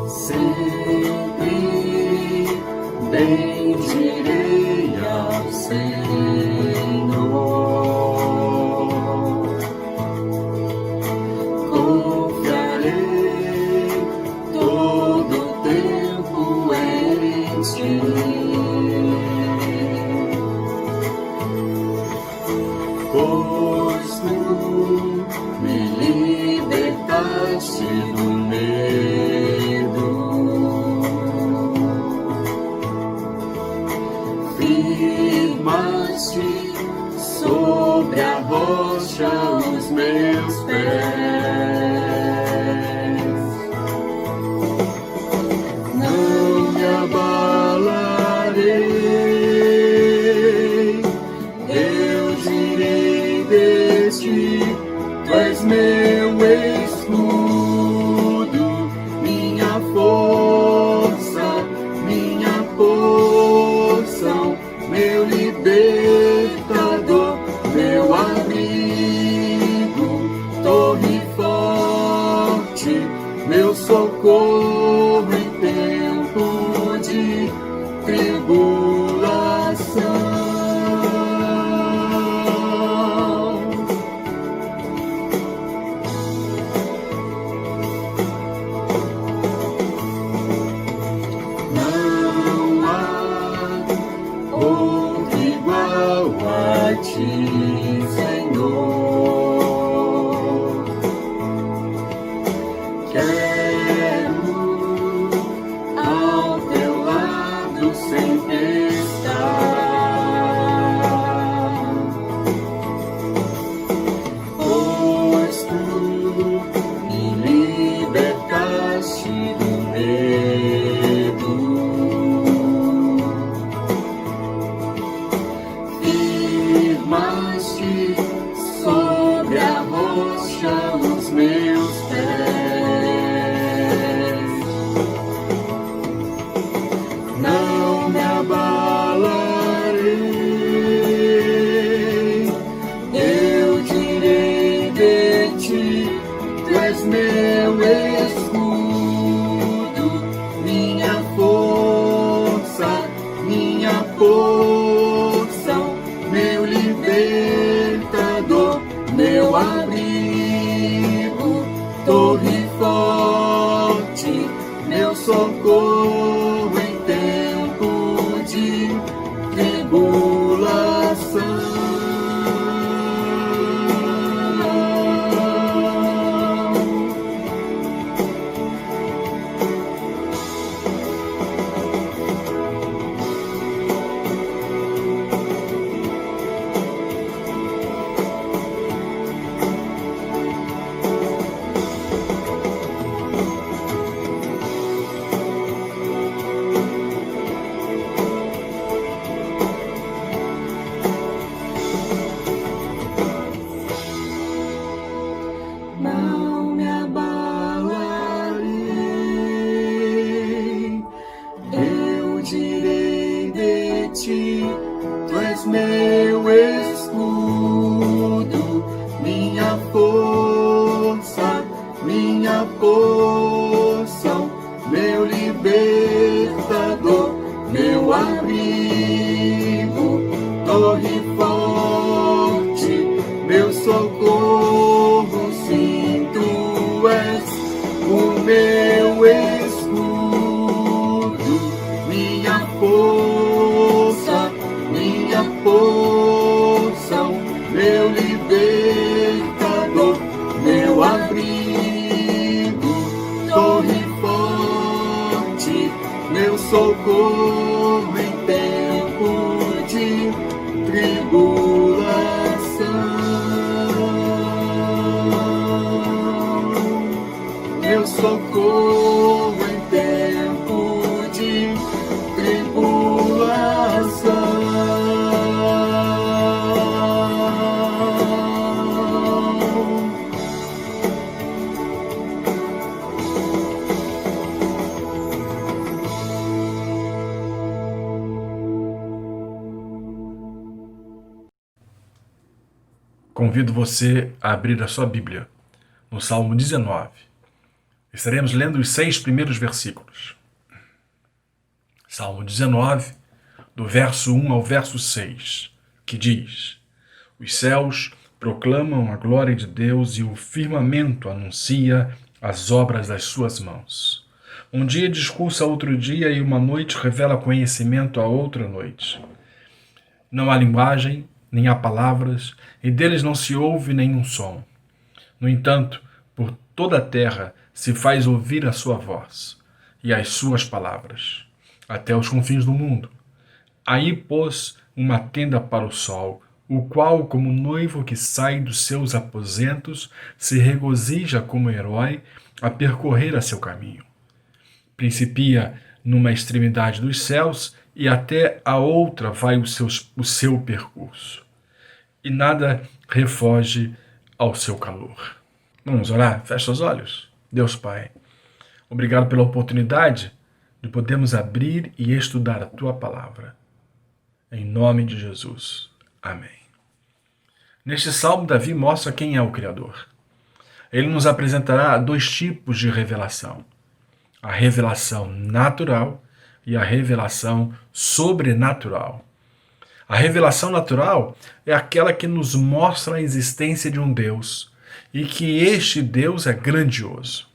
Sempre bendirei ao Senhor, confiarei todo o tempo em Ti, pois Tu me libertaste do medo. Firmaste sobre a rocha os meus pés. Não me abalarei, eu direi de Ti, Tu és meu escudo, minha força, minha porção, meu libertador, meu abrigo, torre forte, meu socorro em tempo de tribulação. Não há outro igual a Ti, Senhor. Quero ao Teu lado sempre estar, pois Tu me libertaste do medo. Firmaste sobre a rocha os meus pés. Não me abalarei, eu direi de Ti, Tu és meu escudo, minha força, minha porção, meu libertador, meu abrigo, torre forte, meu socorro em tempo de tribulação. Não me abalarei, eu direi de Ti, Tu és meu escudo, minha força, minha porção, meu libertador, meu abrigo, torre forte, meu socorro, sim, Tu és o meu escudo, minha força, minha porção, meu libertador, meu abrigo, torre forte, meu socorro em tempo de tribulação. Meu socorro em tempo de tribulação. Convido você a abrir a sua Bíblia no Salmo 19. Estaremos lendo os 6 primeiros versículos. Salmo 19, do verso 1 ao verso 6, que diz: Os céus proclamam a glória de Deus e o firmamento anuncia as obras das suas mãos. Um dia discursa a outro dia e uma noite revela conhecimento a outra noite. Não há linguagem, nem há palavras, e deles não se ouve nenhum som. No entanto, por toda a terra se faz ouvir a sua voz e as suas palavras, até os confins do mundo. Aí pôs uma tenda para o sol, o qual, como noivo que sai dos seus aposentos, se regozija como herói a percorrer a seu caminho. Principia numa extremidade dos céus e até a outra vai o seu percurso. E nada refoge ao seu calor. Vamos orar? Fecha os olhos. Deus Pai, obrigado pela oportunidade de podermos abrir e estudar a Tua Palavra. Em nome de Jesus. Amém. Neste salmo, Davi mostra quem é o Criador. Ele nos apresentará 2 tipos de revelação: a revelação natural e a revelação sobrenatural. A revelação natural é aquela que nos mostra a existência de um Deus e que este Deus é grandioso.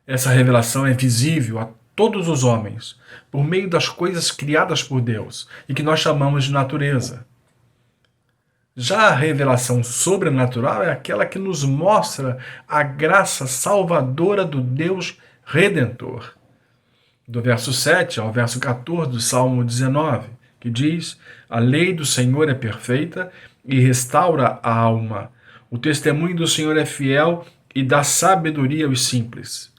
Essa revelação é visível a todos os homens por meio das coisas criadas por Deus e que nós chamamos de natureza. Já a revelação sobrenatural é aquela que nos mostra a graça salvadora do Deus Redentor. Do verso 7 ao verso 14 do Salmo 19, que diz: A lei do Senhor é perfeita e restaura a alma. O testemunho do Senhor é fiel e dá sabedoria aos simples.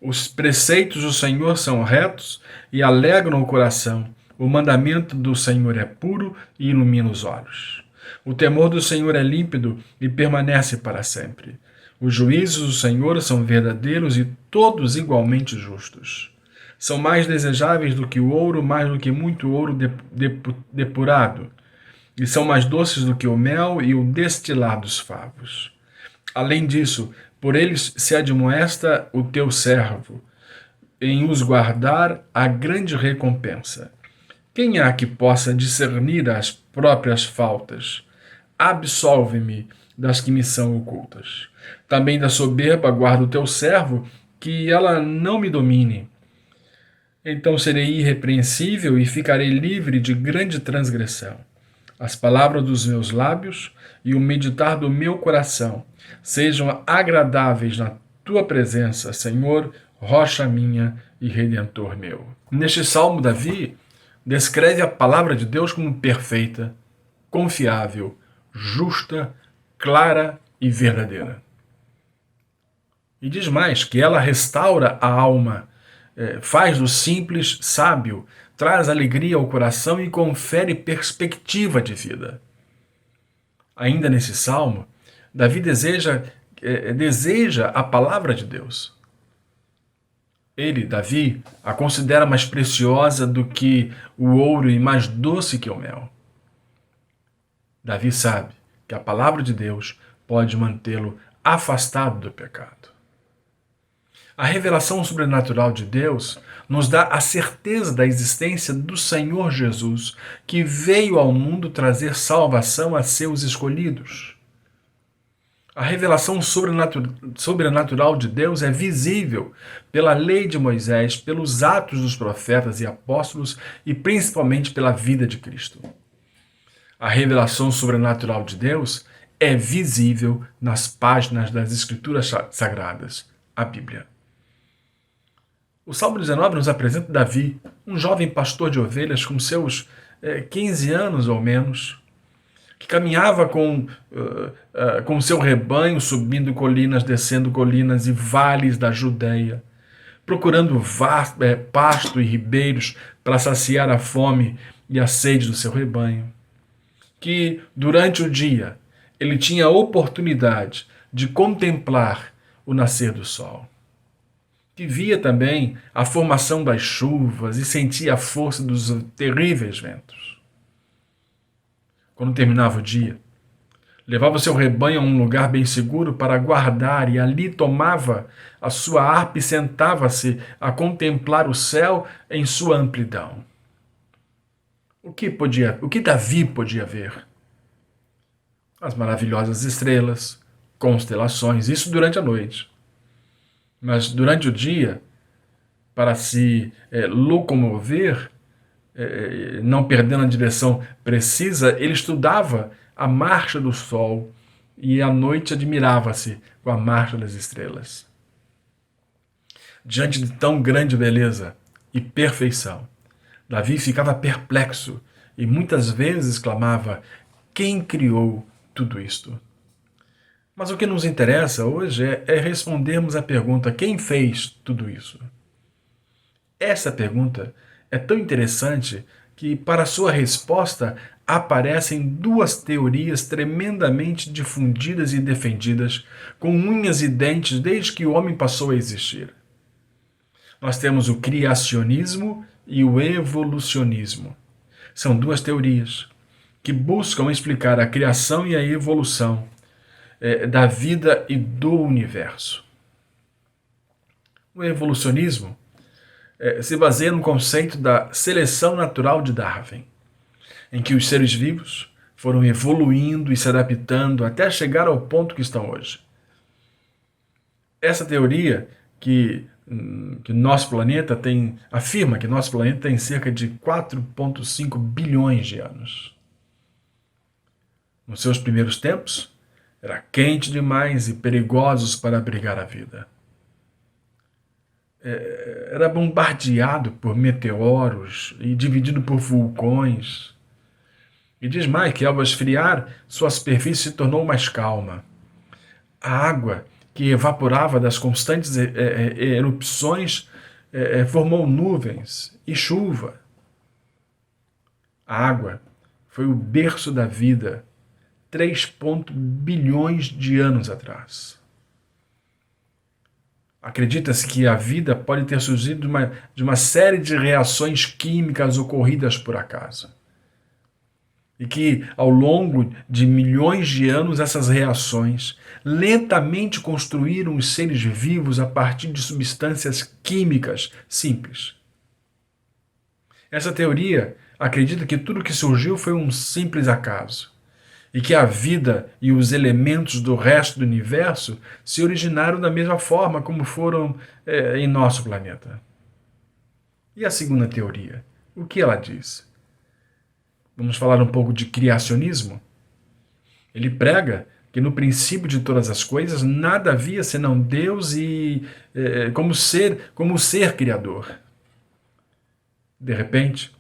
Os preceitos do Senhor são retos e alegram o coração. O mandamento do Senhor é puro e ilumina os olhos. O temor do Senhor é límpido e permanece para sempre. Os juízos do Senhor são verdadeiros e todos igualmente justos. São mais desejáveis do que o ouro, mais do que muito ouro depurado. E são mais doces do que o mel e o destilar dos favos. Além disso, por eles se admoesta o teu servo, em os guardar a grande recompensa. Quem há que possa discernir as próprias faltas? Absolve-me das que me são ocultas. Também da soberba guarda o teu servo, que ela não me domine. Então serei irrepreensível e ficarei livre de grande transgressão. As palavras dos meus lábios e o meditar do meu coração sejam agradáveis na tua presença, Senhor, rocha minha e redentor meu. Neste salmo, Davi descreve a palavra de Deus como perfeita, confiável, justa, clara e verdadeira. E diz mais que ela restaura a alma, faz do simples sábio, traz alegria ao coração e confere perspectiva de vida. Ainda nesse salmo, Davi deseja a palavra de Deus. Ele, Davi, a considera mais preciosa do que o ouro e mais doce que o mel. Davi sabe que a palavra de Deus pode mantê-lo afastado do pecado. A revelação sobrenatural de Deus nos dá a certeza da existência do Senhor Jesus, que veio ao mundo trazer salvação a seus escolhidos. A revelação sobrenatural de Deus é visível pela lei de Moisés, pelos atos dos profetas e apóstolos e principalmente pela vida de Cristo. A revelação sobrenatural de Deus é visível nas páginas das Escrituras Sagradas, a Bíblia. O Salmo 19 nos apresenta Davi, um jovem pastor de ovelhas com seus 15 anos ou menos, que caminhava com seu rebanho subindo colinas, descendo colinas e vales da Judéia, procurando pasto e ribeiros para saciar a fome e a sede do seu rebanho. Que durante o dia ele tinha a oportunidade de contemplar o nascer do sol. Que via também a formação das chuvas e sentia a força dos terríveis ventos. Quando terminava o dia, Levava o seu rebanho a um lugar bem seguro para guardar, e ali tomava a sua harpa e sentava-se a contemplar o céu em sua amplidão. O que Davi podia ver? As maravilhosas estrelas, constelações, isso durante a noite. Mas durante o dia, para se locomover, não perdendo a direção precisa, ele estudava a marcha do sol e à noite admirava-se com a marcha das estrelas. Diante de tão grande beleza e perfeição, Davi ficava perplexo e muitas vezes exclamava: quem criou tudo isto? Mas o que nos interessa hoje é respondermos à pergunta: quem fez tudo isso? Essa pergunta é tão interessante que, para sua resposta, aparecem duas teorias tremendamente difundidas e defendidas, com unhas e dentes desde que o homem passou a existir. Nós temos o criacionismo e o evolucionismo. São duas teorias que buscam explicar a criação e a evolução da vida e do universo. O evolucionismo se baseia no conceito da seleção natural de Darwin, em que os seres vivos foram evoluindo e se adaptando até chegar ao ponto que estão hoje. Essa teoria afirma que nosso planeta tem cerca de 4,5 bilhões de anos. Nos seus primeiros tempos, era quente demais e perigoso para abrigar a vida. Era bombardeado por meteoros e dividido por vulcões. E diz mais que, ao esfriar, sua superfície se tornou mais calma. A água que evaporava das constantes erupções formou nuvens e chuva. A água foi o berço da vida 3 bilhões de anos atrás. Acredita-se que a vida pode ter surgido de uma série de reações químicas ocorridas por acaso. E que, ao longo de milhões de anos, essas reações lentamente construíram os seres vivos a partir de substâncias químicas simples. Essa teoria acredita que tudo que surgiu foi um simples acaso, e que a vida e os elementos do resto do universo se originaram da mesma forma como foram em nosso planeta. E a segunda teoria? O que ela diz? Vamos falar um pouco de criacionismo? Ele prega que no princípio de todas as coisas nada havia senão Deus e como ser criador. De repente,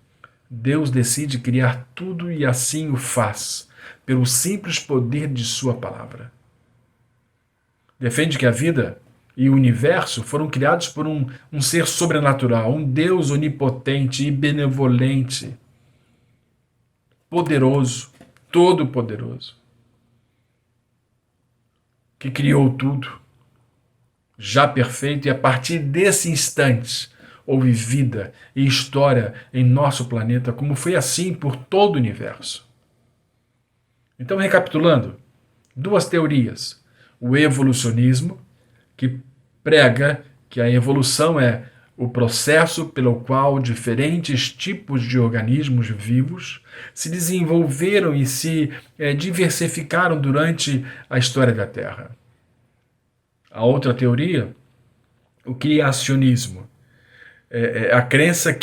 Deus decide criar tudo e assim o faz, pelo simples poder de sua palavra. Defende que a vida e o universo foram criados por um ser sobrenatural, um Deus onipotente e benevolente, poderoso, todo-poderoso, que criou tudo, já perfeito, e a partir desse instante houve vida e história em nosso planeta, como foi assim por todo o universo. Então, recapitulando, duas teorias. O evolucionismo, que prega que a evolução é o processo pelo qual diferentes tipos de organismos vivos se desenvolveram e se diversificaram durante a história da Terra. A outra teoria, o criacionismo, a crença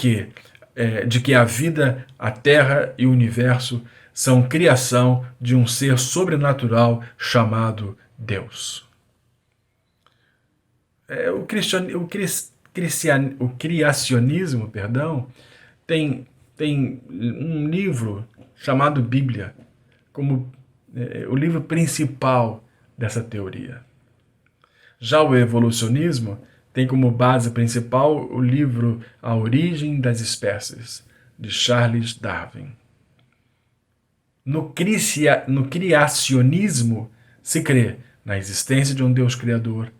de que a vida, a Terra e o universo são criação de um ser sobrenatural chamado Deus. O criacionismo, tem um livro chamado Bíblia como o livro principal dessa teoria. Já o evolucionismo tem como base principal o livro A Origem das Espécies, de Charles Darwin. No criacionismo se crê na existência de um Deus criador,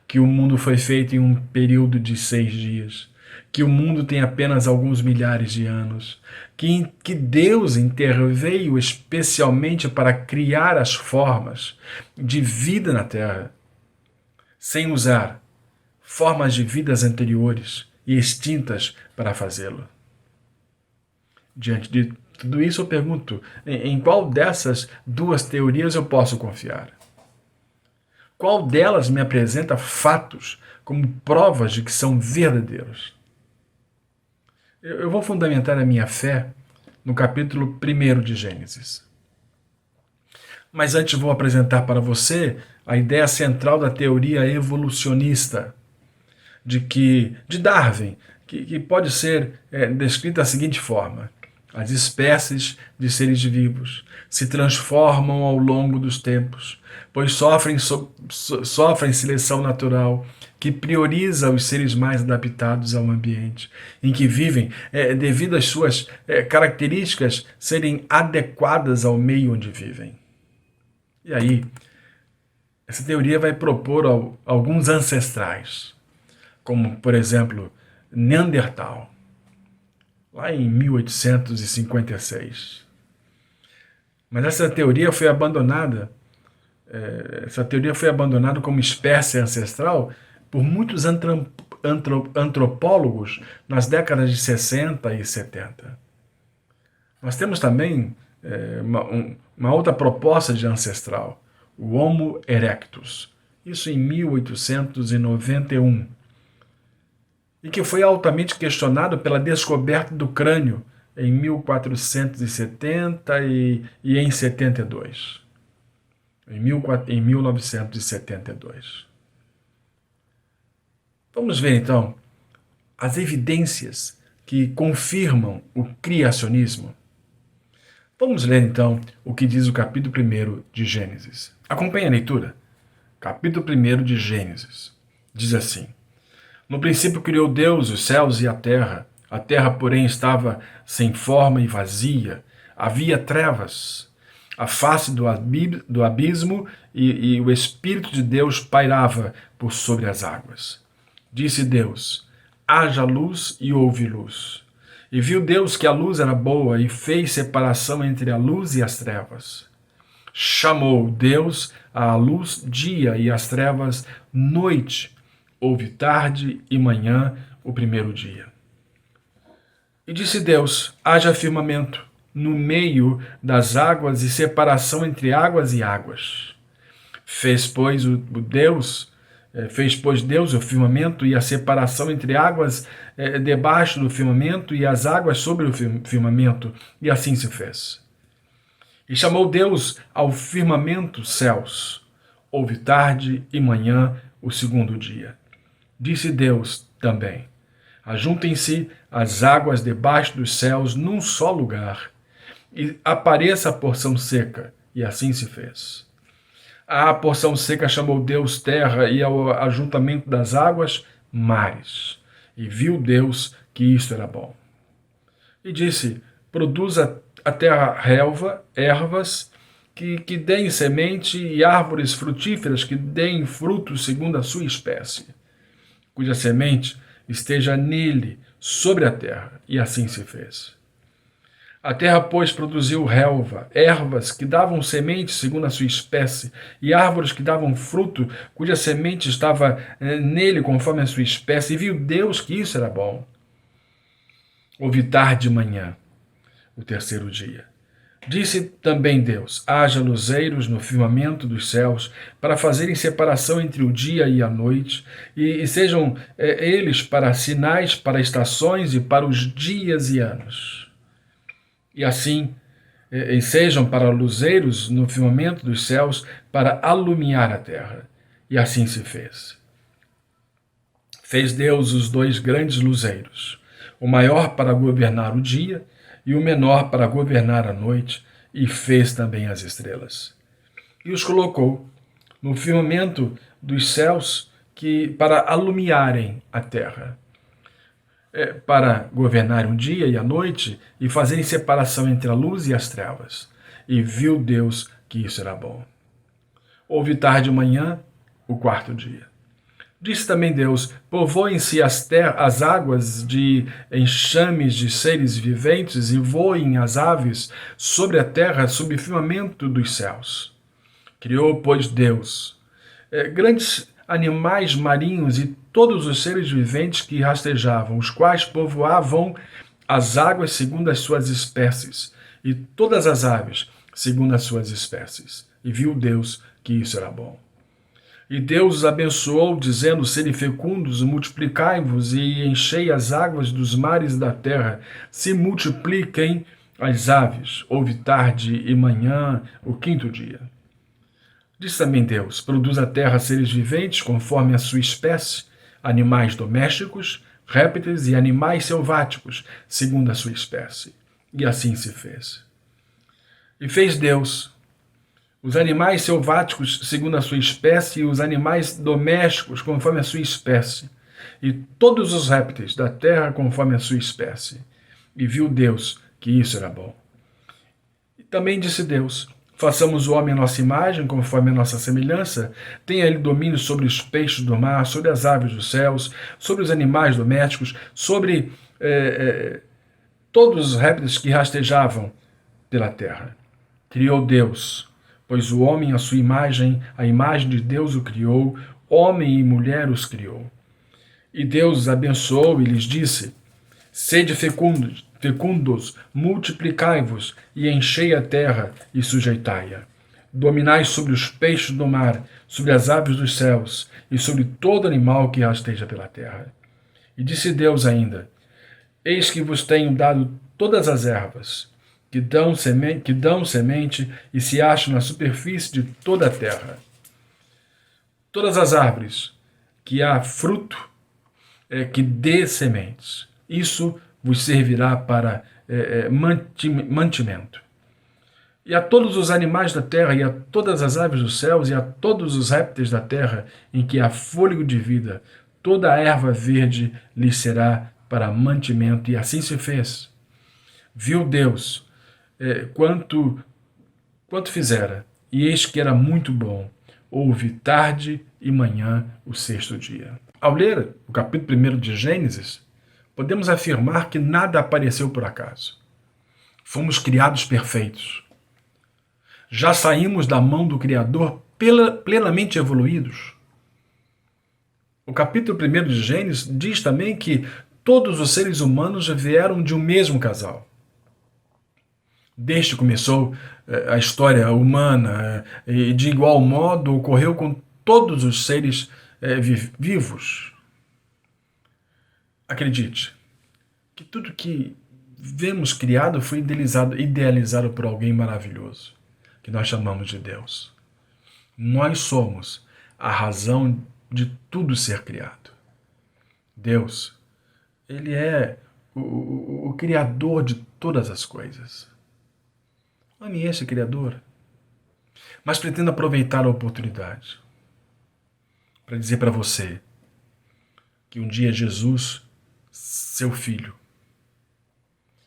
que o mundo foi feito em um período de 6 dias, que o mundo tem apenas alguns milhares de anos, que Deus interveio especialmente para criar as formas de vida na Terra, sem usar formas de vidas anteriores e extintas para fazê-lo. Diante de tudo isso, eu pergunto, em qual dessas duas teorias eu posso confiar? Qual delas me apresenta fatos como provas de que são verdadeiros? Eu vou fundamentar a minha fé no capítulo 1 de Gênesis. Mas antes vou apresentar para você a ideia central da teoria evolucionista de Darwin, que pode ser descrita da seguinte forma: as espécies de seres vivos se transformam ao longo dos tempos, pois sofrem seleção natural que prioriza os seres mais adaptados ao ambiente em que vivem, devido às suas características serem adequadas ao meio onde vivem. E aí, essa teoria vai propor alguns ancestrais, como, por exemplo, Neandertal, lá em 1856. Mas essa teoria foi abandonada como espécie ancestral por muitos antropólogos nas décadas de 60 e 70. Nós temos também uma outra proposta de ancestral, o Homo erectus, isso em 1891, e que foi altamente questionado pela descoberta do crânio em 1470 e em 72. Em 1972. Vamos ver então as evidências que confirmam o criacionismo. Vamos ler então o que diz o capítulo 1 de Gênesis. Acompanhe a leitura. Capítulo 1 de Gênesis. Diz assim: No princípio criou Deus os céus e a terra, porém, estava sem forma e vazia, havia trevas. A face do abismo e o Espírito de Deus pairava por sobre as águas. Disse Deus: haja luz, e houve luz. E viu Deus que a luz era boa, e fez separação entre a luz e as trevas. Chamou Deus à luz dia, e às trevas noite. Houve tarde e manhã, o primeiro dia. E disse Deus: haja firmamento no meio das águas e separação entre águas e águas. Fez, pois, Deus o firmamento e a separação entre águas debaixo do firmamento e as águas sobre o firmamento, e assim se fez. E chamou Deus ao firmamento céus. Houve tarde e manhã, o segundo dia. Disse Deus também: ajuntem-se as águas debaixo dos céus num só lugar, e apareça a porção seca, e assim se fez. A porção seca chamou Deus terra, e ao ajuntamento das águas, mares. E viu Deus que isto era bom. E disse: produza a terra ervas que deem semente, e árvores frutíferas que deem frutos segundo a sua espécie, cuja semente esteja nele, sobre a terra. E assim se fez. A terra, pois, produziu ervas que davam semente segundo a sua espécie, e árvores que davam fruto, cuja semente estava nele conforme a sua espécie, e viu Deus que isso era bom. Houve tarde e manhã, o terceiro dia. Disse também Deus: haja luzeiros no firmamento dos céus, para fazerem separação entre o dia e a noite, e sejam eles para sinais, para estações e para os dias e anos. E assim, e sejam para luzeiros no firmamento dos céus, para alumiar a terra. E assim se fez. Fez Deus os dois grandes luzeiros, o maior para governar o dia e o menor para governar a noite, e fez também as estrelas. E os colocou no firmamento dos céus para alumiarem a terra, para governar um dia e a noite, e fazerem separação entre a luz e as trevas. E viu Deus que isso era bom. Houve tarde e manhã, o quarto dia. Disse também Deus: povoem-se as águas de enxames de seres viventes e voem as aves sobre a terra, sob o firmamento dos céus. Criou, pois, Deus grandes animais marinhos e todos os seres viventes que rastejavam, os quais povoavam as águas segundo as suas espécies, e todas as aves segundo as suas espécies. E viu Deus que isso era bom. E Deus os abençoou, dizendo: sede fecundos, multiplicai-vos e enchei as águas dos mares e da terra, se multipliquem as aves. Houve tarde e manhã, o quinto dia. Disse também Deus: produz a terra seres viventes conforme a sua espécie, animais domésticos, répteis e animais selváticos, segundo a sua espécie. E assim se fez. E fez Deus os animais selváticos segundo a sua espécie e os animais domésticos conforme a sua espécie, e todos os répteis da terra conforme a sua espécie. E viu Deus que isso era bom. E também disse Deus: façamos o homem à nossa imagem, conforme a nossa semelhança, tenha ele domínio sobre os peixes do mar, sobre as aves dos céus, sobre os animais domésticos, sobre todos os répteis que rastejavam pela terra. Criou Deus, pois o homem à sua imagem, a imagem de Deus o criou, homem e mulher os criou. E Deus os abençoou e lhes disse: sede fecundos, multiplicai-vos e enchei a terra e sujeitai-a. Dominai sobre os peixes do mar, sobre as aves dos céus e sobre todo animal que rasteja pela terra. E disse Deus ainda: eis que vos tenho dado todas as ervas, que dão semente e se acham na superfície de toda a terra. Todas as árvores que há fruto, que dê sementes. Isso vos servirá para mantimento. E a todos os animais da terra, e a todas as aves dos céus, e a todos os répteis da terra, em que há fôlego de vida, toda a erva verde lhes será para mantimento. E assim se fez. Viu Deus quanto fizera, e eis que era muito bom. Houve tarde e manhã, o sexto dia. Ao ler o capítulo 1 de Gênesis, podemos afirmar que nada apareceu por acaso. Fomos criados perfeitos. Já saímos da mão do Criador plenamente evoluídos. O capítulo 1 de Gênesis diz também que todos os seres humanos vieram de um mesmo casal. Desde que começou a história humana, e de igual modo ocorreu com todos os seres vivos. Acredite, que tudo que vemos criado foi idealizado por alguém maravilhoso, que nós chamamos de Deus. Nós somos a razão de tudo ser criado. Deus, Ele é o Criador de todas as coisas. Ame esse Criador, mas pretendo aproveitar a oportunidade para dizer para você que um dia Jesus, seu Filho,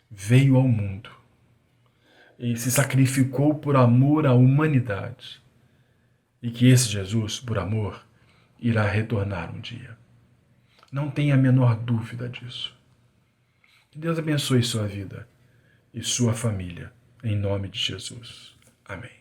veio ao mundo e se sacrificou por amor à humanidade, e que esse Jesus, por amor, irá retornar um dia. Não tenha a menor dúvida disso. Que Deus abençoe sua vida e sua família, em nome de Jesus. Amém.